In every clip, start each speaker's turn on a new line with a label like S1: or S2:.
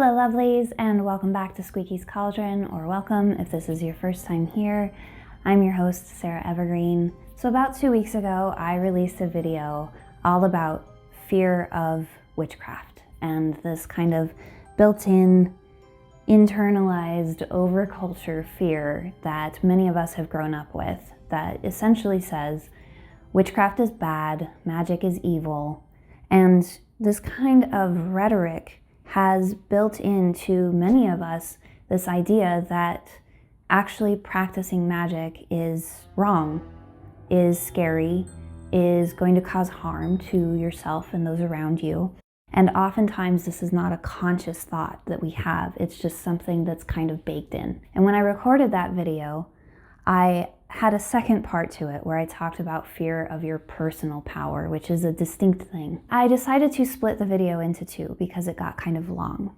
S1: Hello lovelies, and welcome back to Squeaky's Cauldron, or welcome if this is your first time here. I'm your host, Sarah Evergreen. So about 2 weeks ago, I released a video all about fear of witchcraft and this kind of built-in, internalized overculture fear that many of us have grown up with that essentially says witchcraft is bad, magic is evil, and this kind of rhetoric has built into many of us this idea that actually practicing magic is wrong, is scary, is going to cause harm to yourself and those around you. And oftentimes this is not a conscious thought that we have, it's just something that's kind of baked in. And when I recorded that video, I had a second part to it where I talked about fear of your personal power, which is a distinct thing. I decided to split the video into two because it got kind of long.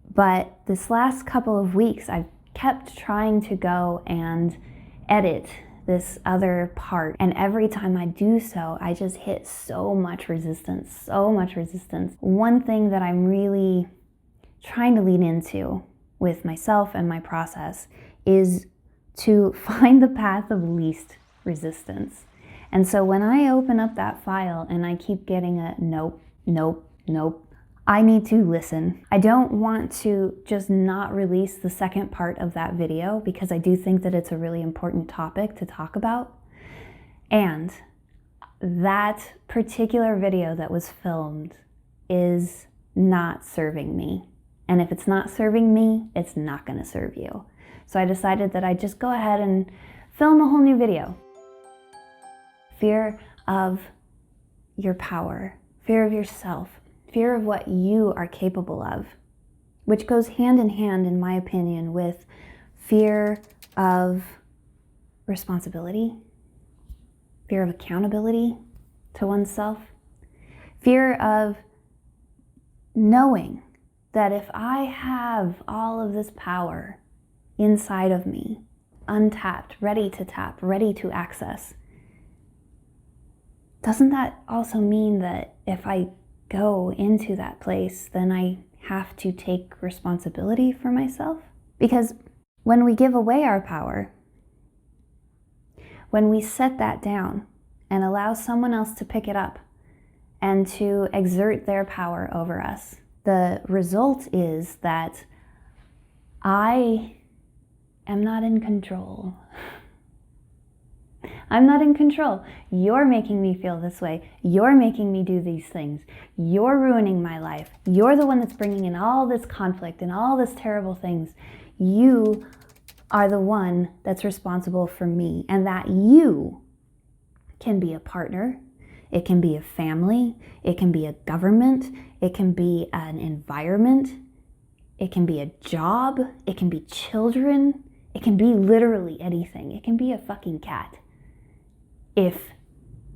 S1: But this last couple of weeks, I've kept trying to go and edit this other part. And every time I do so, I just hit so much resistance, so much resistance. One thing that I'm really trying to lean into with myself and my process is to find the path of least resistance. And so when I open up that file and I keep getting a nope, nope, nope, I need to listen. I don't want to just not release the second part of that video because I do think that it's a really important topic to talk about. And that particular video that was filmed is not serving me. And if it's not serving me, it's not going to serve you. So I decided that I'd just go ahead and film a whole new video. Fear of your power, fear of yourself, fear of what you are capable of, which goes hand in hand, in my opinion, with fear of responsibility, fear of accountability to oneself, fear of knowing that if I have all of this power inside of me, untapped, ready to tap, ready to access, doesn't that also mean that if I go into that place, then I have to take responsibility for myself? Because when we give away our power, when we set that down and allow someone else to pick it up and to exert their power over us, the result is that I am not in control. I'm not in control. You're making me feel this way. You're making me do these things. You're ruining my life. You're the one that's bringing in all this conflict and all this terrible things. You are the one that's responsible for me, and that you can be a partner. It can be a family. It can be a government. It can be an environment. It can be a job. It can be children. It can be literally anything. It can be a fucking cat. If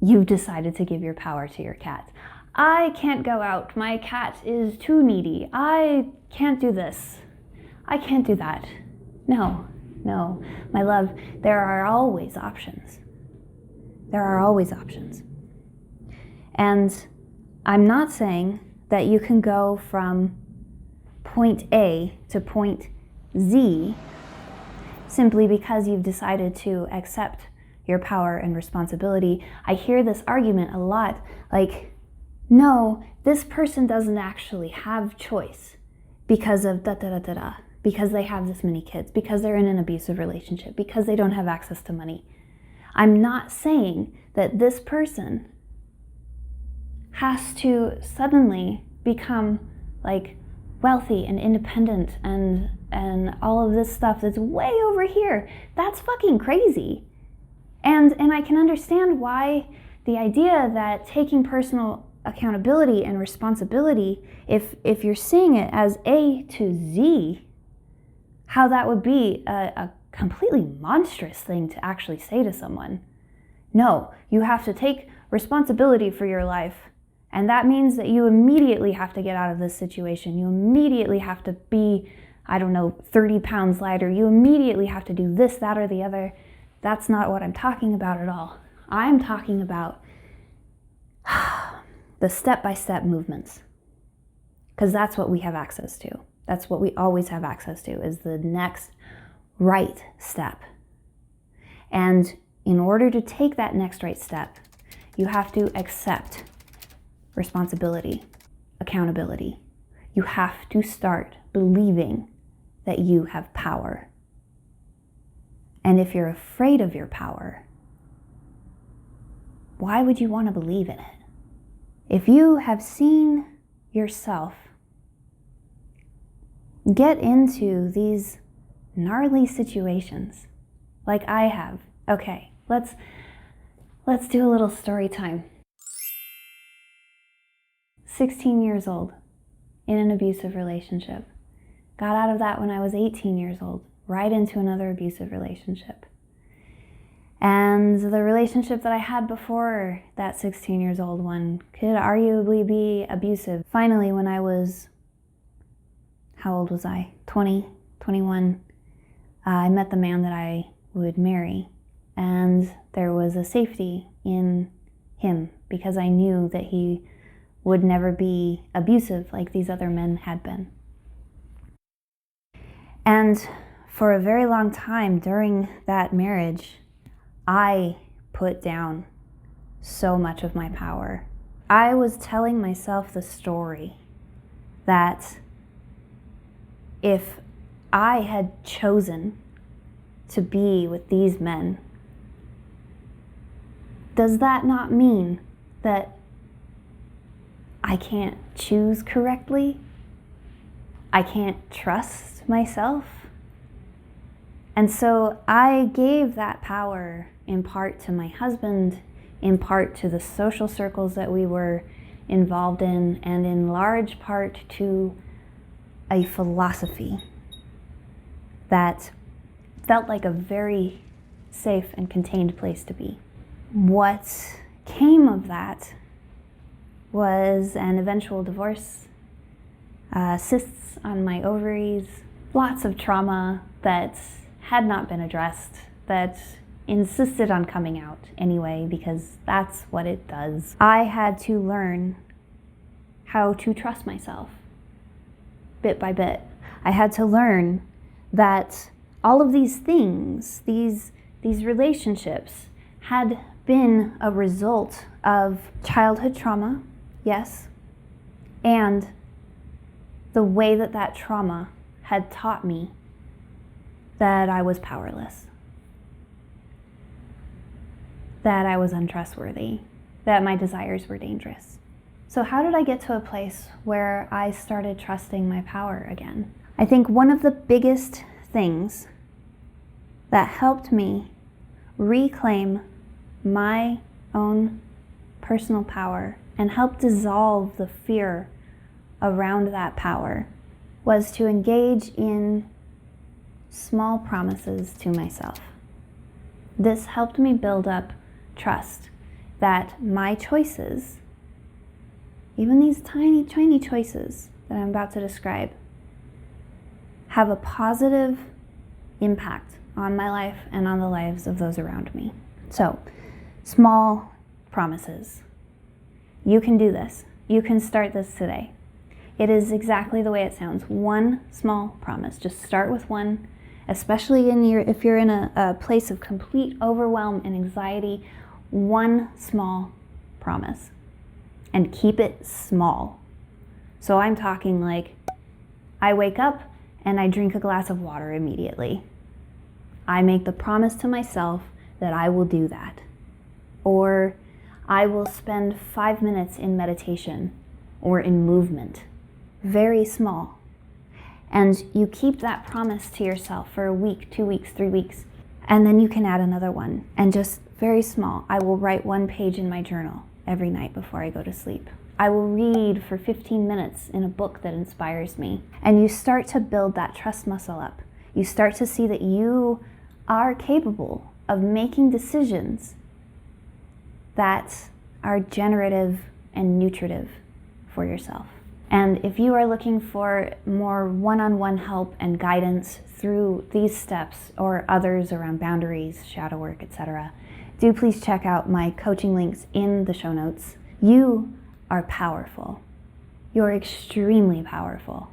S1: you've decided to give your power to your cat. I can't go out. My cat is too needy. I can't do this. I can't do that. No, my love, there are always options. There are always options. And I'm not saying that you can go from point A to point Z simply because you've decided to accept your power and responsibility. I hear this argument a lot, like, no, this person doesn't actually have choice because of da-da-da-da-da, because they have this many kids, because they're in an abusive relationship, because they don't have access to money. I'm not saying that this person has to suddenly become like wealthy and independent and all of this stuff that's way over here. That's fucking crazy. And I can understand why the idea that taking personal accountability and responsibility, if you're seeing it as A to Z, how that would be a completely monstrous thing to actually say to someone. No, you have to take responsibility for your life. And that means that you immediately have to get out of this situation. You immediately have to be, 30 pounds lighter. You immediately have to do this, that, or the other. That's not what I'm talking about at all. I'm talking about the step-by-step movements. because that's what we have access to. That's what we always have access to, is the next right step. And in order to take that next right step, you have to accept responsibility, accountability. You have to start believing that you have power. And if you're afraid of your power, why would you want to believe in it? If you have seen yourself get into these gnarly situations like I have, okay, let's do a little story time. 16 years old, in an abusive relationship. Got out of that when I was 18 years old, right into another abusive relationship. And the relationship that I had before that 16 years old one could arguably be abusive. Finally, when I was, how old was I? 20, 21, I met the man that I would marry. And there was a safety in him because I knew that he would never be abusive like these other men had been. And for a very long time during that marriage, I put down so much of my power. I was telling myself the story that if I had chosen to be with these men, does that not mean that I can't choose correctly? I can't trust myself? And so I gave that power in part to my husband, in part to the social circles that we were involved in, and in large part to a philosophy that felt like a very safe and contained place to be. What came of that was an eventual divorce, cysts on my ovaries, lots of trauma that had not been addressed, that insisted on coming out anyway, because that's what it does. I had to learn how to trust myself bit by bit. I had to learn that all of these things, these relationships, had been a result of childhood trauma, yes, and the way that that trauma had taught me that I was powerless, that I was untrustworthy, that my desires were dangerous. So how did I get to a place where I started trusting my power again? I think one of the biggest things that helped me reclaim my own personal power and help dissolve the fear around that power was to engage in small promises to myself. This helped me build up trust that my choices, even these tiny, tiny choices that I'm about to describe, have a positive impact on my life and on the lives of those around me. So, small promises. You can do this. You can start this today. It is exactly the way it sounds. One small promise. Just start with one, especially if you're in a place of complete overwhelm and anxiety. One small promise. And keep it small. So I'm talking like, I wake up and I drink a glass of water immediately. I make the promise to myself that I will do that. Or I will spend 5 minutes in meditation or in movement. Very small. And you keep that promise to yourself for a week, 2 weeks, 3 weeks. And then you can add another one. And just very small. I will write 1 page in my journal every night before I go to sleep. I will read for 15 minutes in a book that inspires me. And you start to build that trust muscle up. You start to see that you are capable of making decisions that are generative and nutritive for yourself. And if you are looking for more one-on-one help and guidance through these steps or others around boundaries, shadow work, etc., do please check out my coaching links in the show notes. You are powerful. You're extremely powerful.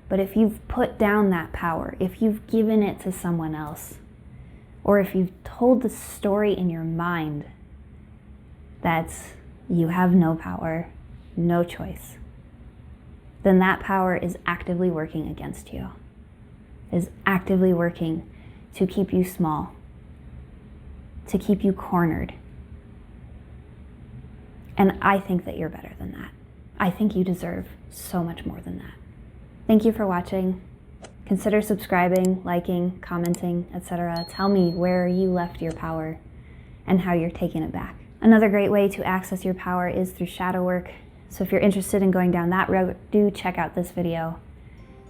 S1: But if you've put down that power, if you've given it to someone else, or if you've told the story in your mind that you have no power, no choice, then that power is actively working against you, is actively working to keep you small, to keep you cornered. And I think that you're better than that. I think you deserve so much more than that. Thank you for watching. Consider subscribing, liking, commenting, etc. Tell me where you left your power and how you're taking it back. Another great way to access your power is through shadow work. So if you're interested in going down that road, do check out this video.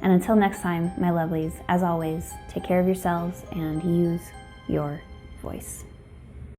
S1: And until next time, my lovelies, as always, take care of yourselves and use your voice.